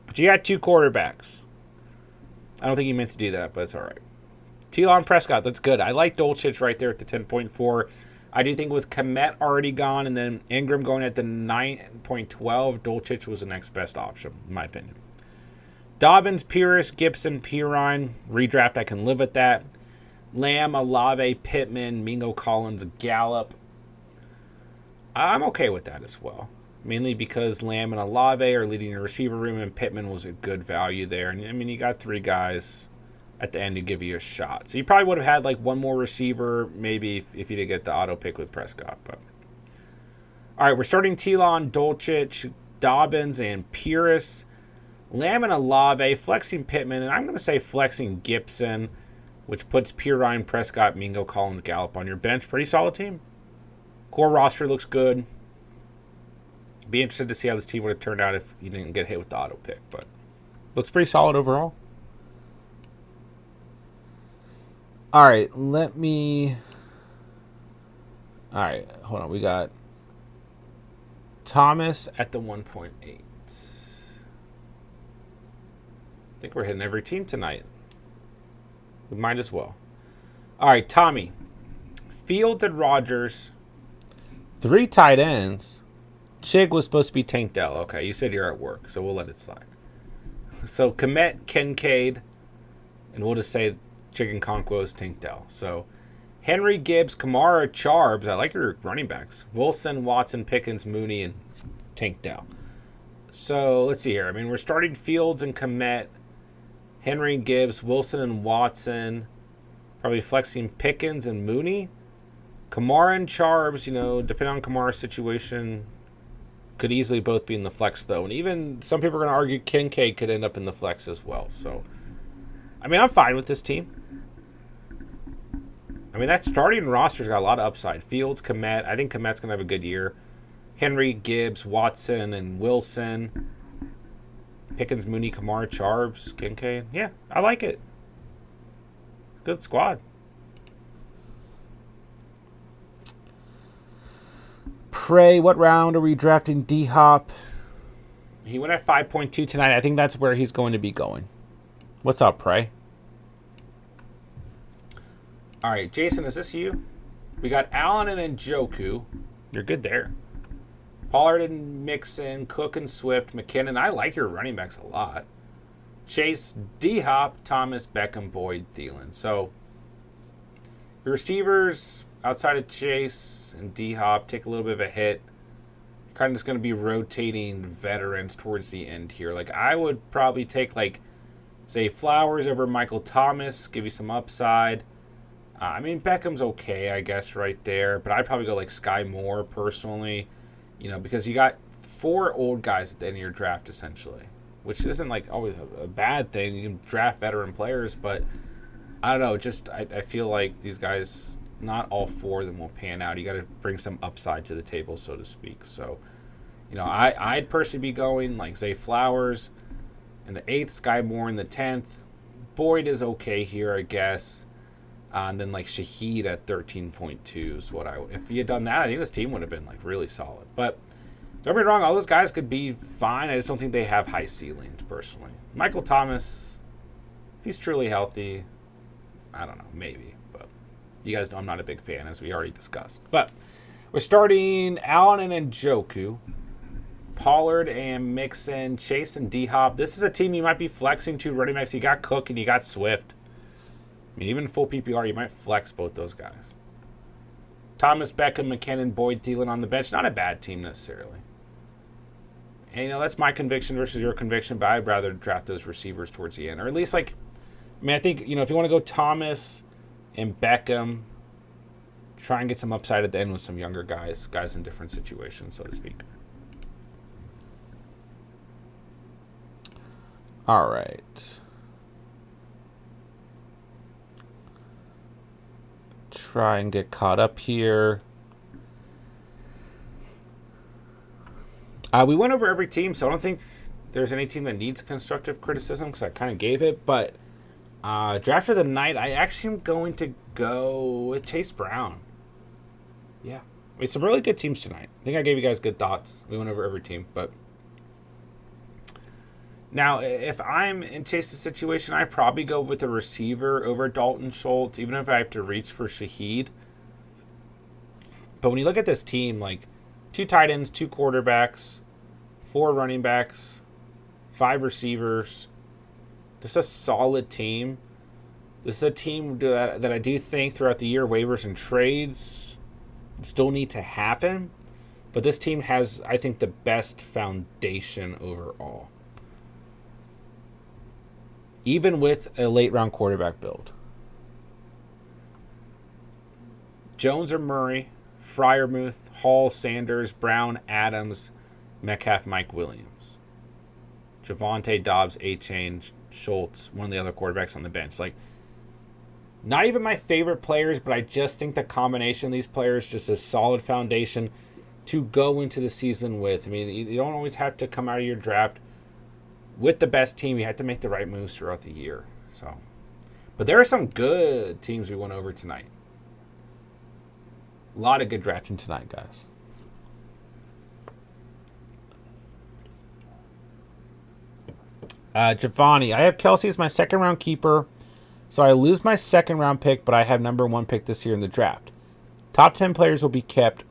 But you got two quarterbacks. I don't think you meant to do that, but it's all right. T-Law and Prescott, that's good. I like Dulcich right there at the 10.4. I do think with Komet already gone and then Ingram going at the 9.12, Dulcich was the next best option, in my opinion. Dobbins, Pierce, Gibson, Pirine. Redraft, I can live with that. Lamb, Olave, Pittman, Mingo, Collins, Gallup. I'm okay with that as well. Mainly because Lamb and Olave are leading your receiver room, and Pittman was a good value there. And I mean, you got 3 guys at the end to give you a shot. So you probably would have had like one more receiver, maybe if you did get the auto pick with Prescott. But all right, we're starting Telon, Dulcich, Dobbins, and Pierce. Lamb and Olave, flexing Pittman, and I'm going to say flexing Gibson, which puts Pirine, Prescott, Mingo, Collins, Gallup on your bench. Pretty solid team. Core roster looks good. Be interested to see how this team would have turned out if you didn't get hit with the auto pick, but looks pretty solid overall. All right, hold on. We got Thomas at the 1.8. I think we're hitting every team tonight. We might as well. All right, Tommy. Fields and Rodgers. 3 tight ends. Chig was supposed to be Tank Dell. Okay, you said you're at work, so we'll let it slide. So Komet, Kincaid, and we'll just say Chicken Conquo is Tank Dell. So Henry, Gibbs, Kamara, Charbs. I like your running backs. Wilson, Watson, Pickens, Mooney, and Tank Dell. So let's see here. I mean, we're starting Fields and Komet, Henry, Gibbs, Wilson, and Watson. Probably flexing Pickens and Mooney. Kamara and Charbs, depending on Kamara's situation, could easily both be in the flex, though. And even some people are going to argue Kincaid could end up in the flex as well. So, I mean, I'm fine with this team. I mean, that starting roster's got a lot of upside. Fields, Komet. I think Komet's going to have a good year. Henry, Gibbs, Watson, and Wilson. Pickens, Mooney, Kamara, Charbs, Kincaid. Yeah, I like it. Good squad. Pray, what round are we drafting D-Hop? He went at 5.2 tonight. I think that's where he's going to be going. What's up, Pray? All right, Jason, is this you? We got Allen and Njoku. You're good there. Pollard and Mixon, Cook and Swift, McKinnon. I like your running backs a lot. Chase, D-Hop, Thomas, Beckham, Boyd, Thielen. So, your receivers outside of Chase and D-Hop take a little bit of a hit. Kind of just going to be rotating veterans towards the end here. Like, I would probably take, say, Flowers over Michael Thomas, give you some upside. I mean, Beckham's okay, I guess, right there. But I'd probably go, Sky Moore, personally. Because you got 4 old guys at the end of your draft, essentially. Which isn't, always a bad thing. You can draft veteran players, but I don't know. Just, I feel like these guys, not all 4 of them will pan out. You got to bring some upside to the table, so to speak. So, I'd personally be going, Zay Flowers in the 8th, Sky Moore in the 10th. Boyd is okay here, I guess. And then, Shaheed at 13.2 is what if you had done that, I think this team would have been, really solid. But don't get me wrong, all those guys could be fine. I just don't think they have high ceilings, personally. Michael Thomas, if he's truly healthy, I don't know, maybe. But you guys know I'm not a big fan, as we already discussed. But we're starting Allen and Njoku, Pollard and Mixon, Chase and D-Hop. This is a team you might be flexing to running backs. You got Cook and you got Swift. I mean, even full PPR, you might flex both those guys. Thomas, Beckham, McKinnon, Boyd, Thielen on the bench. Not a bad team necessarily. And, that's my conviction versus your conviction, but I'd rather draft those receivers towards the end. Or at least, I think, if you want to go Thomas and Beckham, try and get some upside at the end with some younger guys in different situations, so to speak. All right. Try and get caught up here. We went over every team, so I don't think there's any team that needs constructive criticism because I kind of gave it. But draft of the night, I actually am going to go with Chase Brown. Yeah. I mean, some really good teams tonight. I think I gave you guys good thoughts. We went over every team. But now, if I'm in Chase's situation, I'd probably go with a receiver over Dalton Schultz, even if I have to reach for Shaheed. But when you look at this team, like 2 tight ends, 2 quarterbacks, 4 running backs, 5 receivers, just a solid team. This is a team that I do think throughout the year, waivers and trades still need to happen. But this team has, I think, the best foundation overall. Even with a late-round quarterback build. Jones or Murray, Freiermuth, Hall, Sanders, Brown, Adams, Metcalf, Mike Williams. Javonte, Dobbs, A-Chain, Schultz, one of the other quarterbacks on the bench. Like, not even my favorite players, but I just think the combination of these players just a solid foundation to go into the season with. I mean, you don't always have to come out of your draft with the best team. You have to make the right moves throughout the year. So, but there are some good teams we went over tonight. A lot of good drafting tonight, guys. Giovanni, I have Kelsey as my second-round keeper, so I lose my second-round pick, but I have number 1 pick this year in the draft. Top 10 players will be kept.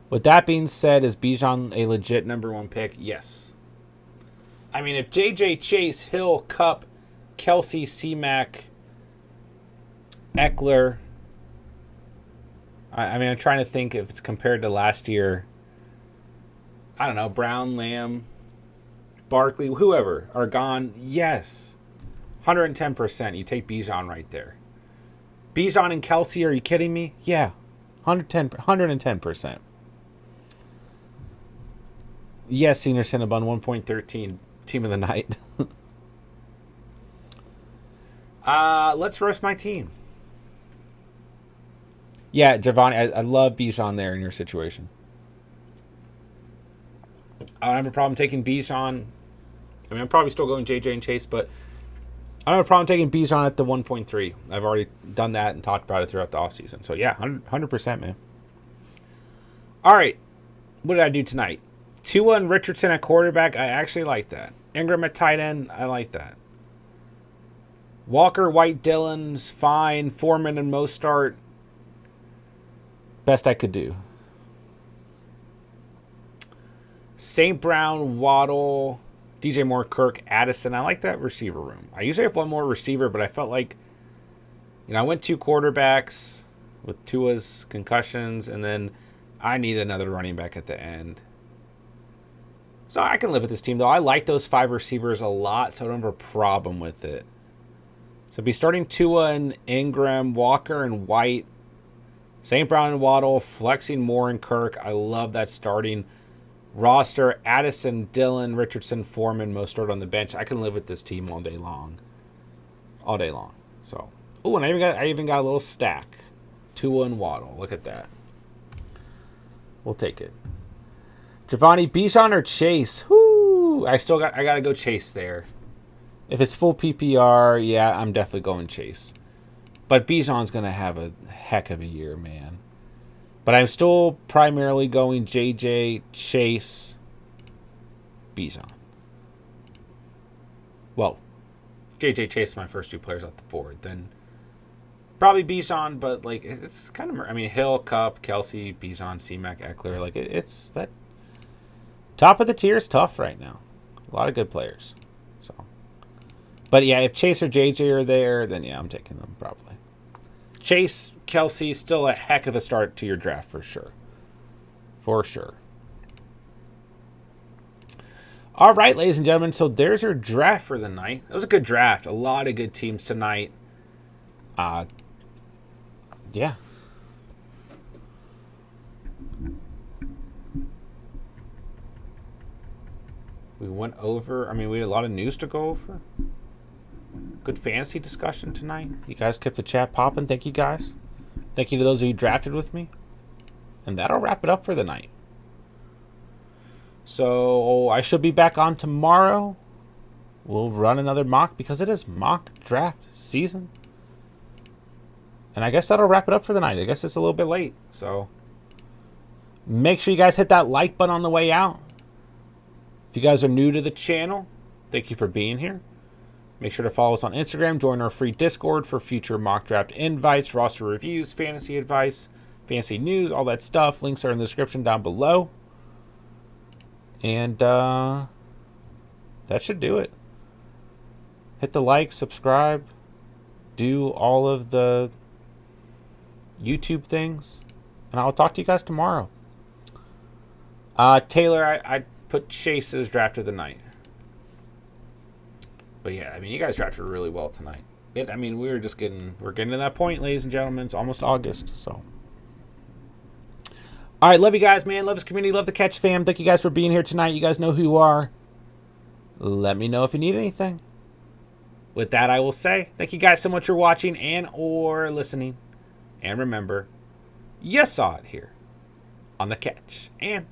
With that being said, is Bijan a legit number 1 pick? Yes. I mean, if J.J. Chase, Hill, Kupp, Kelsey, C-Mac, Eckler, I mean, I'm trying to think if it's compared to last year. I don't know, Brown, Lamb, Barkley, whoever are gone. Yes. 110%. You take Bijan right there. Bijan and Kelsey, are you kidding me? Yeah. 110%. Yes, Senior Cinnabon, 1.13. Team of the night. Let's roast my team. Yeah, Giovanni, I love Bijan there in your situation. I don't have a problem taking Bijan. I mean, I'm probably still going JJ and Chase, but I don't have a problem taking Bijan at the 1.3. I've already done that and talked about it throughout the offseason. So, yeah, 100%, man. All right. What did I do tonight? Tua and Richardson at quarterback. I actually like that. Ingram at tight end. I like that. Walker, White, Dillon's fine. Foreman and Mostart. Best I could do. St. Brown, Waddle, DJ Moore, Kirk, Addison. I like that receiver room. I usually have one more receiver, but I felt like, I went 2 quarterbacks with Tua's concussions, and then I need another running back at the end. So I can live with this team, though. I like those 5 receivers a lot, so I don't have a problem with it. So be starting Tua and Ingram, Walker and White, St. Brown and Waddle, flexing Moore and Kirk. I love that starting roster. Addison, Dillon, Richardson, Foreman, Mostert on the bench. I can live with this team all day long. All day long. So, oh, and I even got a little stack. Tua and Waddle. Look at that. We'll take it. Giovanni, Bijan or Chase? Whoo! I gotta go Chase there. If it's full PPR, yeah, I'm definitely going Chase. But Bijan's gonna have a heck of a year, man. But I'm still primarily going JJ, Chase, Bijan. Well, JJ Chase, my first 2 players off the board. Then probably Bijan, but like it's kind of. I mean, Hill, Kupp, Kelsey, Bijan, C-Mac, Eckler. Like it's that top of the tier is tough right now. A lot of good players. So, but yeah, if Chase or JJ are there, then yeah, I'm taking them probably. Chase, Kelsey, still a heck of a start to your draft for sure. For sure. All right, ladies and gentlemen, so there's your draft for the night. That was a good draft. A lot of good teams tonight. Yeah. We went over, we had a lot of news to go over. Good fantasy discussion tonight. You guys kept the chat popping. Thank you, guys. Thank you to those of you who drafted with me. And that'll wrap it up for the night. So I should be back on tomorrow. We'll run another mock because it is mock draft season. And I guess that'll wrap it up for the night. I guess it's a little bit late. So make sure you guys hit that like button on the way out. If you guys are new to the channel, thank you for being here. Make sure to follow us on Instagram. Join our free Discord for future mock draft invites, roster reviews, fantasy advice, fancy news, all that stuff. Links are in the description down below. And that should do it. Hit the like, subscribe, do all of the YouTube things, and I'll talk to you guys tomorrow. Taylor, I put Chase's draft of the night. But yeah, I mean, you guys drafted really well tonight. We're getting to that point, ladies and gentlemen. It's almost August, so. All right, love you guys, man. Love this community. Love the Catch fam. Thank you guys for being here tonight. You guys know who you are. Let me know if you need anything. With that, I will say thank you guys so much for watching and or listening. And remember, you saw it here on the Catch. And